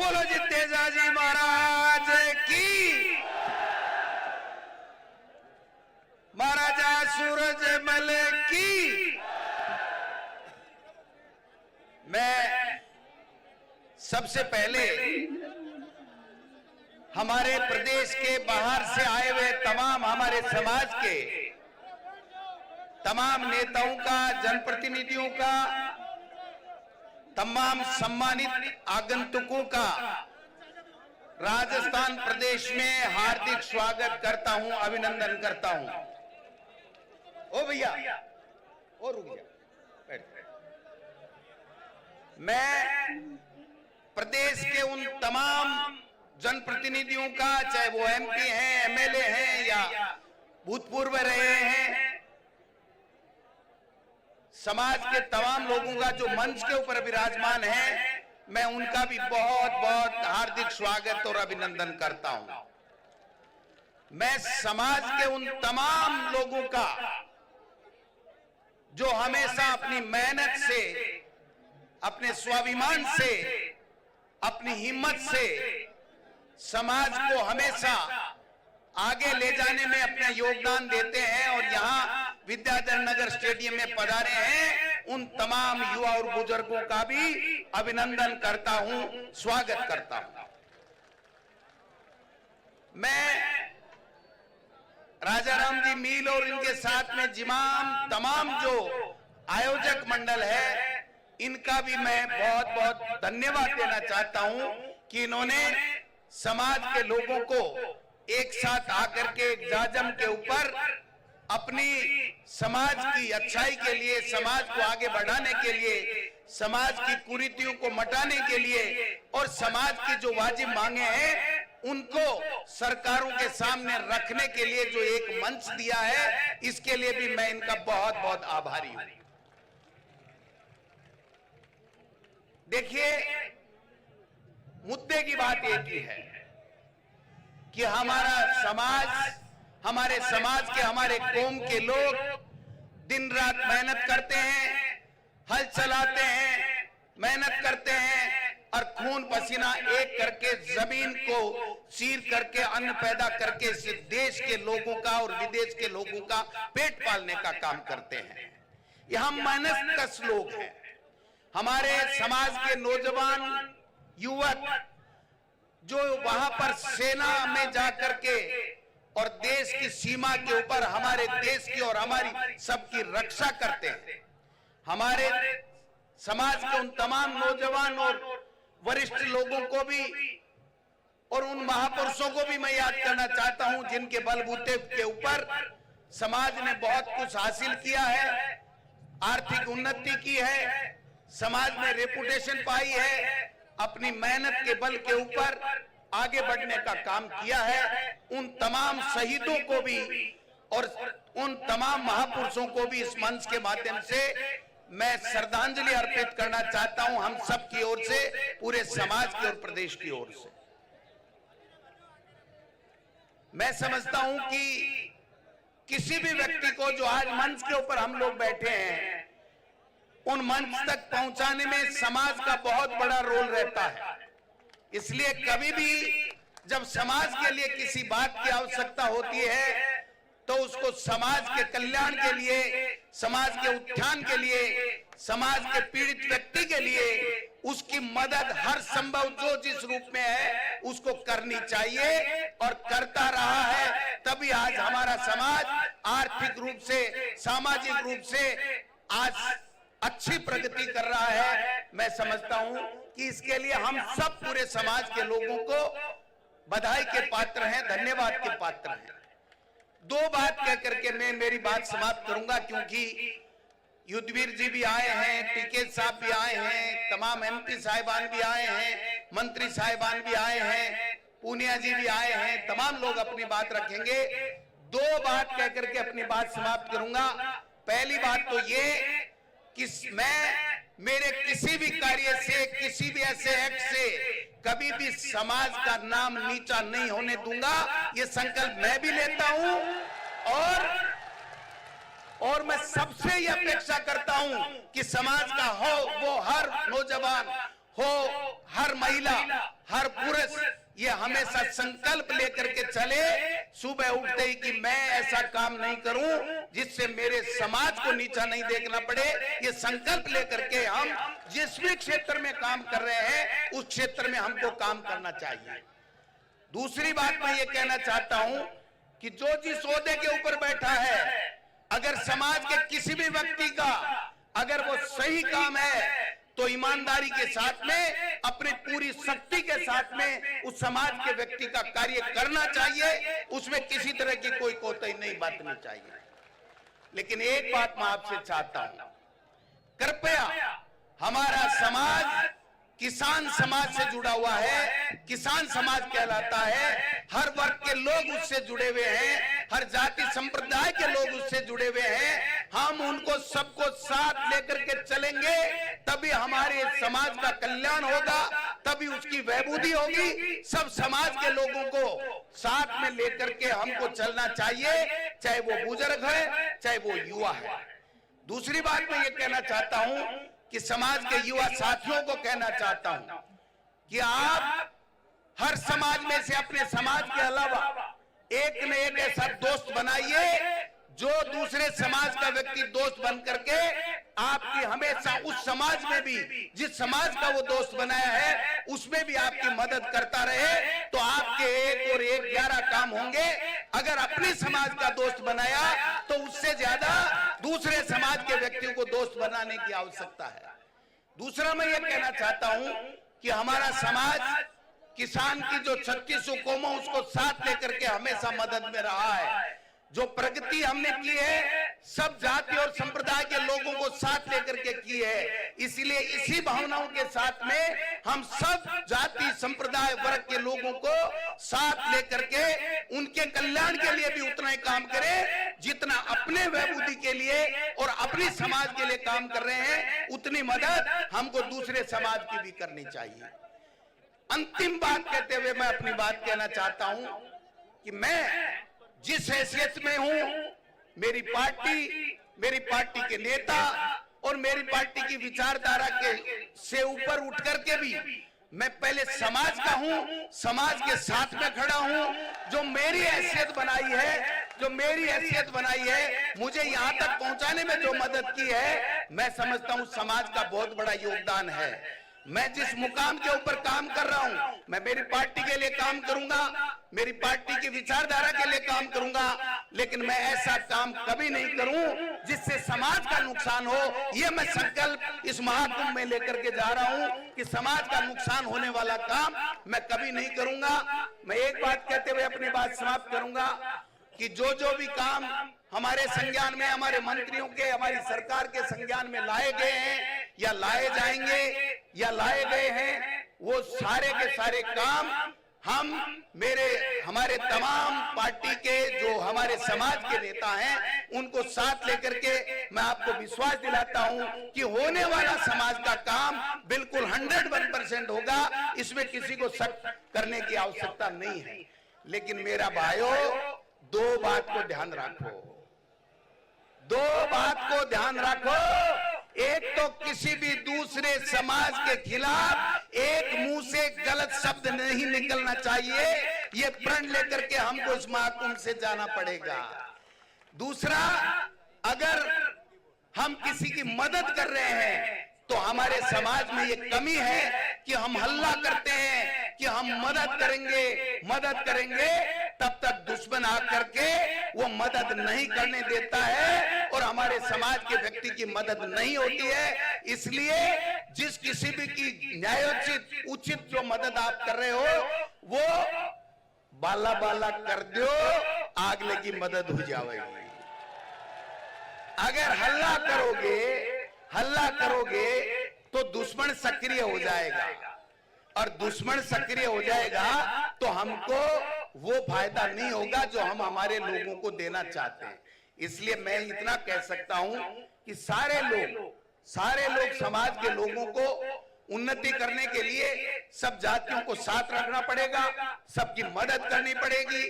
बोलो जी तेजाजी महाराज की, महाराजा सूरजमल की। मैं सबसे पहले हमारे प्रदेश के बाहर से आए हुए तमाम हमारे समाज के तमाम नेताओं का, जनप्रतिनिधियों का, तमाम सम्मानित आगंतुकों का राजस्थान प्रदेश में हार्दिक स्वागत करता हूं, अभिनंदन करता हूं। ओ भैया, ओ रुक जा, बैठ। मैं प्रदेश के उन तमाम जनप्रतिनिधियों का, चाहे वो एमपी हैं, एमएलए हैं या भूतपूर्व रहे हैं, समाज के तमाम लोगों का जो मंच के ऊपर विराजमान है, मैं उनका भी बहुत बहुत हार्दिक स्वागत और अभिनंदन करता हूं। मैं समाज के उन तमाम लोगों का जो हमेशा अपनी मेहनत से, अपने स्वाभिमान से, अपनी हिम्मत से समाज को हमेशा आगे ले जाने में अपना योगदान देते हैं और यहां विद्याधर नगर स्टेडियम में पधारे हैं, उन तमाम युवा और बुजुर्गों का भी अभिनंदन करता हूं, स्वागत करता हूं। मैं राजाराम जी मील और इनके साथ में तमाम जो आयोजक मंडल है, इनका भी मैं बहुत बहुत धन्यवाद देना चाहता हूं कि इन्होंने समाज के लोगों को एक साथ आकर के एक जाजम के ऊपर अपनी समाज की अच्छाई के लिए, समाज को आगे बढ़ाने के लिए, समाज की कुरीतियों को मिटाने के लिए और समाज की जो वाजिब मांगे हैं उनको सरकारों के सामने रखने के लिए जो एक मंच दिया है, इसके लिए भी मैं इनका बहुत बहुत आभारी हूं। देखिए, मुद्दे की बात एक ही है कि हमारे समाज के, हमारे कौम के लोग दिन रात मेहनत करते हैं, हल चलाते हैं, मेहनत करते हैं और खून पसीना एक करके जमीन को चीर करके अन्न पैदा करके इस देश के लोगों का और विदेश के लोगों का पेट पालने का काम करते हैं। ये हम मेहनत कश लोग हैं। हमारे समाज के नौजवान युवक जो वहां पर सेना में जाकर के और देश की सीमा के ऊपर हमारे देश की और हमारी सबकी रक्षा करते हैं, हमारे समाज के उन तमाम नौजवान और वरिष्ठ लोगों को भी और उन महापुरुषों को भी मैं याद करना चाहता हूं जिनके बलबूते के ऊपर समाज ने बहुत कुछ हासिल किया है, आर्थिक उन्नति की है, समाज में रेपुटेशन पाई है, अपनी मेहनत के बल के ऊपर आगे बढ़ने का काम किया है। उन तमाम शहीदों को भी और उन तमाम महापुरुषों को भी इस मंच के माध्यम से मैं श्रद्धांजलि अर्पित करना चाहता हूं, हम सब की ओर से, पूरे समाज की और प्रदेश की ओर से। मैं समझता हूं कि किसी भी व्यक्ति को जो आज मंच के ऊपर हम लोग बैठे हैं, उन मंच तक पहुंचाने में समाज का बहुत बड़ा रोल रहता है। इसलिए कभी भी जब समाज के लिए किसी बात की आवश्यकता होती है तो उसको समाज के कल्याण के लिए, समाज के उत्थान के लिए, समाज के पीड़ित व्यक्ति के लिए उसकी मदद हर संभव जो जिस रूप में है उसको करनी चाहिए और करता रहा है। तभी आज हमारा समाज आर्थिक रूप से, सामाजिक रूप से आज अच्छी प्रगति कर रहा है। मैं समझता हूं कि इसके लिए हम सब पूरे समाज के लोगों को बधाई के पात्र हैं, धन्यवाद के पात्र हैं। दो बात कह करके मैं मेरी बात समाप्त करूंगा, क्योंकि युद्धवीर जी भी आए हैं, टीके साहब भी आए हैं, तमाम एमपी साहिबान भी आए हैं, मंत्री साहिबान भी आए हैं, पूनिया जी भी आए हैं, तमाम लोग अपनी बात रखेंगे। दो बात कह करके अपनी बात समाप्त करूंगा। पहली बात तो ये कि मैं मेरे किसी भी कार्य से, किसी भी ऐसे एक्ट से कभी भी समाज का नाम नीचा नहीं होने दूंगा, ये संकल्प मैं भी लेता हूं और मैं सबसे ये अपेक्षा करता हूं कि समाज का हो वो हर नौजवान हो, हर महिला, हर पुरुष ये हमेशा संकल्प लेकर के चले सुबह उठते ही कि मैं ऐसा काम नहीं करूं जिससे मेरे समाज को नीचा नहीं देखना पड़े। ये संकल्प लेकर के हम जिस भी क्षेत्र में काम कर रहे हैं उस क्षेत्र में हमको काम करना चाहिए। दूसरी बात मैं ये कहना चाहता हूं कि जो जिस ओहदे के ऊपर बैठा है, अगर समाज के किसी भी व्यक्ति का अगर वो सही काम है तो ईमानदारी के साथ में अपनी पूरी शक्ति के साथ में उस समाज के व्यक्ति का कार्य करना चाहिए, उसमें किसी तरह की कोई कोताही नहीं बरतनी चाहिए। लेकिन एक बात मैं आपसे चाहता हूं, कृपया हमारा समाज किसान समाज से जुड़ा हुआ है, किसान समाज कहलाता है, हर वर्ग के लोग उससे जुड़े हुए हैं, हर जाति संप्रदाय के लोग उससे जुड़े हुए हैं। हम उनको सबको साथ लेकर के चलेंगे तभी हमारे समाज का कल्याण होगा, तभी उसकी वैभूति होगी। सब समाज के लोगों को साथ में लेकर के हमको चलना चाहिए, चाहे वो बुजुर्ग है चाहे वो युवा है। दूसरी बात मैं ये कहना चाहता हूं कि समाज के युवा साथियों को कहना चाहता हूं कि आप हर समाज में से अपने समाज के अलावा एक न एक ऐसा दोस्त बनाइए जो दूसरे समाज का व्यक्ति दोस्त बन करके आपकी हमेशा उस समाज में भी जिस समाज का वो दोस्त बनाया है उसमें भी आपकी मदद करता रहे, तो आपके 1 और 1 11 काम होंगे। अगर अपने समाज का दोस्त बनाया तो उससे ज्यादा दूसरे समाज के व्यक्तियों को दोस्त बनाने की आवश्यकता है। दूसरा मैं ये कहना चाहता हूं कि हमारा समाज किसान की जो 36 कौमों उसको साथ लेकर के हमेशा मदद में रहा है। जो प्रगति हमने की है सब जाति और संप्रदाय के लोगों को साथ लेकर के की है, इसलिए इसी भावनाओं के साथ में हम सब जाति संप्रदाय वर्ग के लोगों को साथ लेकर के उनके कल्याण के लिए भी उतना ही काम करें जितना अपने वैभूति के लिए और अपने समाज के लिए काम कर रहे हैं, उतनी मदद हमको दूसरे समाज की भी करनी चाहिए। अंतिम बात कहते हुए मैं अपनी बात कहना चाहता हूं कि मैं जिस हैसियत में हूं, मेरी पार्टी के नेता और मेरी पार्टी की विचारधारा के से ऊपर उठ करके भी मैं पहले समाज का हूं, समाज के साथ में खड़ा हूं। जो मेरी हैसियत बनाई है, मुझे यहां तक पहुंचाने में जो मदद की है, मैं समझता हूं समाज का बहुत बड़ा योगदान है। मैं जिस मुकाम के ऊपर काम कर रहा हूं, मैं मेरी पार्टी के लिए काम करूंगा, मेरी पार्टी की विचारधारा के लिए काम करूंगा, लेकिन मैं ऐसा काम कभी नहीं करूं जिससे समाज का नुकसान हो। यह मैं संकल्प इस महाकुंभ में लेकर के जा रहा हूं कि समाज का नुकसान होने वाला काम मैं कभी नहीं करूंगा। मैं एक बात कहते हुए अपनी बात समाप्त करूंगा कि जो भी काम हमारे संज्ञान में, हमारे मंत्रियों के, हमारी सरकार के संज्ञान में लाए गए हैं या लाए जाएंगे या लाए गए हैं, वो सारे के सारे काम हमारे तमाम पार्टी के जो हमारे समाज के नेता हैं उनको साथ लेकर के मैं आपको विश्वास दिलाता हूं कि होने वाला समाज का काम बिल्कुल 101% होगा, इसमें किसी को शक करने की आवश्यकता नहीं है। लेकिन मेरा भाइयों, दो बात को ध्यान रखो। एक तो किसी भी दूसरे समाज के खिलाफ एक मुंह से गलत शब्द नहीं निकलना चाहिए, ये प्रण लेकर के हमको इस महाकुंभ से जाना पड़ेगा। दूसरा, अगर हम किसी की मदद कर रहे हैं तो हमारे समाज में ये कमी है कि हम हल्ला करते हैं कि हम मदद करेंगे, तब तक दुश्मन आकर के वो मदद नहीं करने देता है और हमारे समाज के व्यक्ति की मदद नहीं होती है। इसलिए जिस किसी भी की न्यायोचित उचित जो मदद आप कर रहे हो वो बाला बाला कर दो, आगले की मदद हो जाएगी। अगर हल्ला करोगे तो दुश्मन सक्रिय हो जाएगा, और दुश्मन सक्रिय हो जाएगा तो हमको वो फायदा नहीं होगा जो हम हमारे लोगों को देना चाहते हैं। इसलिए मैं इतना कह सकता हूं कि सारे लोग समाज के लोगों को उन्नति करने के लिए सब जातियों को साथ रखना पड़ेगा, सबकी मदद करनी पड़ेगी।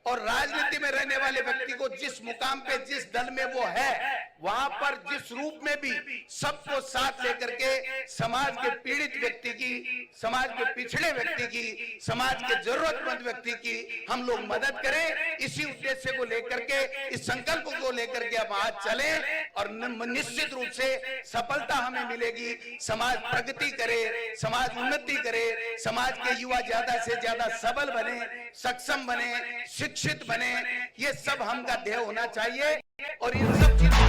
और राजनीति में रहने वाले व्यक्ति को जिस मुकाम पे, जिस दल में वो है, वहां पर जिस रूप में भी सबको साथ लेकर के समाज के पीड़ित व्यक्ति की, समाज के पिछड़े व्यक्ति की, समाज के जरूरतमंद व्यक्ति की हम लोग मदद करें। इसी उद्देश्य को लेकर के, इस संकल्प को लेकर के हम आज चले और निश्चित रूप से सफलता हमें मिलेगी। समाज प्रगति करे, समाज उन्नति करे, समाज के युवा ज्यादा से ज्यादा सबल बने, सक्षम बने, शिक्षित बने, ये सब हमका ध्येय होना चाहिए। और इन सब चीजों